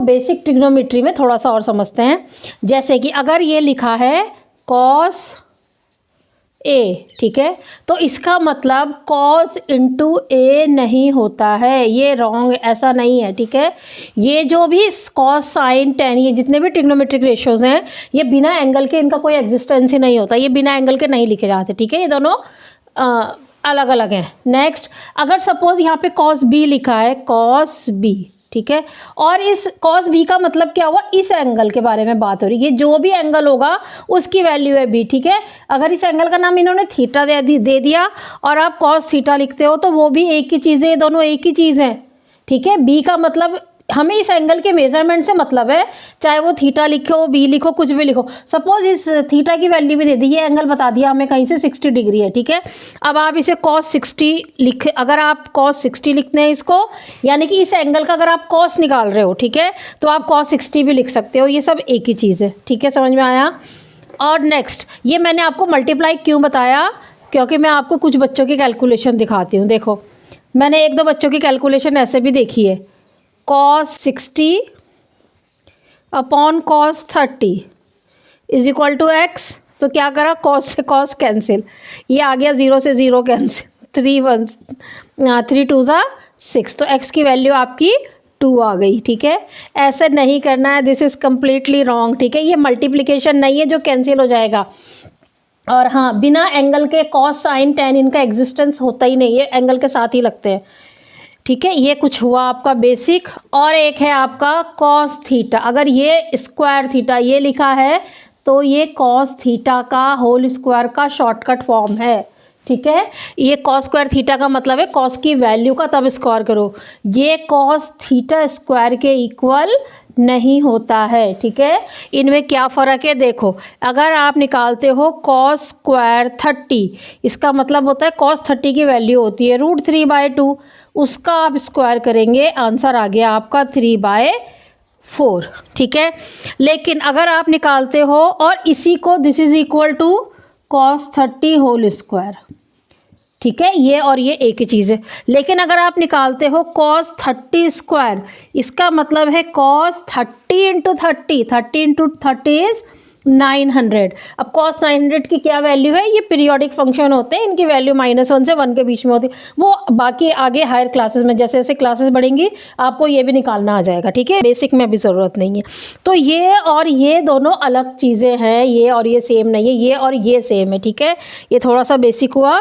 Basic trigonometry में थोड़ा सा और समझते हैं। जैसे कि अगर ये लिखा है कॉस ए, ठीक है, तो इसका मतलब कॉस इंटू ए नहीं होता है, ये रॉन्ग, ऐसा नहीं है, ठीक है। ये जो भी कॉस साइन टेन, ये जितने भी ट्रिग्नोमेट्रिक रेशियोज हैं, ये बिना एंगल के इनका कोई एग्जिस्टेंस ही नहीं होता, ये बिना एंगल के नहीं लिखे जाते, ठीक है। ये दोनों अलग अलग हैं। नेक्स्ट, अगर सपोज यहाँ पे कॉस बी लिखा है, कॉस बी, ठीक है, और इस कॉस बी का मतलब क्या हुआ, इस एंगल के बारे में बात हो रही है, जो भी एंगल होगा उसकी वैल्यू है बी, ठीक है। अगर इस एंगल का नाम इन्होंने थीटा दे दिया और आप कॉस थीटा लिखते हो तो वो भी एक ही चीज़ है, ये दोनों एक ही चीज़ हैं, ठीक है। बी का मतलब, हमें इस एंगल के मेजरमेंट से मतलब है, चाहे वो थीटा लिखो, बी लिखो, कुछ भी लिखो। सपोज इस थीटा की वैल्यू भी दे दी, ये एंगल बता दिया हमें कहीं से 60 डिग्री है, ठीक है। अब आप इसे cos 60 लिखे, अगर आप cos 60 लिखते हैं इसको, यानी कि इस एंगल का अगर आप cos निकाल रहे हो, ठीक है, तो आप cos 60 भी लिख सकते हो, ये सब एक ही चीज़ है, ठीक है, समझ में आया। और नेक्स्ट, ये मैंने आपको मल्टीप्लाई क्यों बताया, क्योंकि मैं आपको कुछ बच्चों की कैलकुलेशन दिखाती हूँ। देखो, मैंने एक दो बच्चों की कैलकुलेशन ऐसे भी देखी है, cos 60 upon cos 30 is equal to x, तो क्या करा, cos से cos कैंसिल, ये आ गया 0 से 0 कैंसिल, 3 2 ज़ा 6, तो x की वैल्यू आपकी 2 आ गई, ठीक है। ऐसे नहीं करना है, दिस इज़ कम्प्लीटली रॉन्ग, ठीक है। ये मल्टीप्लिकेशन नहीं है जो कैंसिल हो जाएगा। और हाँ, बिना एंगल के cos sin tan इनका एग्जिस्टेंस होता ही नहीं है, एंगल के साथ ही लगते हैं, ठीक है। ये कुछ हुआ आपका बेसिक। और एक है आपका cos थीटा, अगर ये स्क्वायर थीटा ये लिखा है तो ये cos थीटा का होल स्क्वायर का शॉर्टकट फॉर्म है, ठीक है। ये cos स्क्वायर थीटा का मतलब है cos की वैल्यू का तब स्क्वायर करो, ये cos थीटा स्क्वायर के इक्वल नहीं होता है, ठीक है। इनमें क्या फ़र्क है, देखो, अगर आप निकालते हो cos स्क्वायर 30, इसका मतलब होता है cos 30 की वैल्यू होती है √3/2, उसका आप स्क्वायर करेंगे, आंसर आ गया आपका 3/4, ठीक है। लेकिन अगर आप निकालते हो और इसी को, this is equal to cos 30 whole square, ठीक है, ये और ये एक ही चीज़ है। लेकिन अगर आप निकालते हो cos 30 स्क्वायर, इसका मतलब है cos 30 इंटू 30, 30 इंटू 30 इज़ 900। अब cos 900 की क्या वैल्यू है, ये पीरियोडिक फंक्शन होते हैं, इनकी वैल्यू -1 से 1 के बीच में होती है, वो बाकी आगे हायर क्लासेस में जैसे जैसे क्लासेस बढ़ेंगी आपको ये भी निकालना आ जाएगा, ठीक है। बेसिक में अभी ज़रूरत नहीं है। तो ये और ये दोनों अलग चीज़ें हैं, ये और ये सेम नहीं है, ये और ये सेम है, ठीक है। ये थोड़ा सा बेसिक हुआ।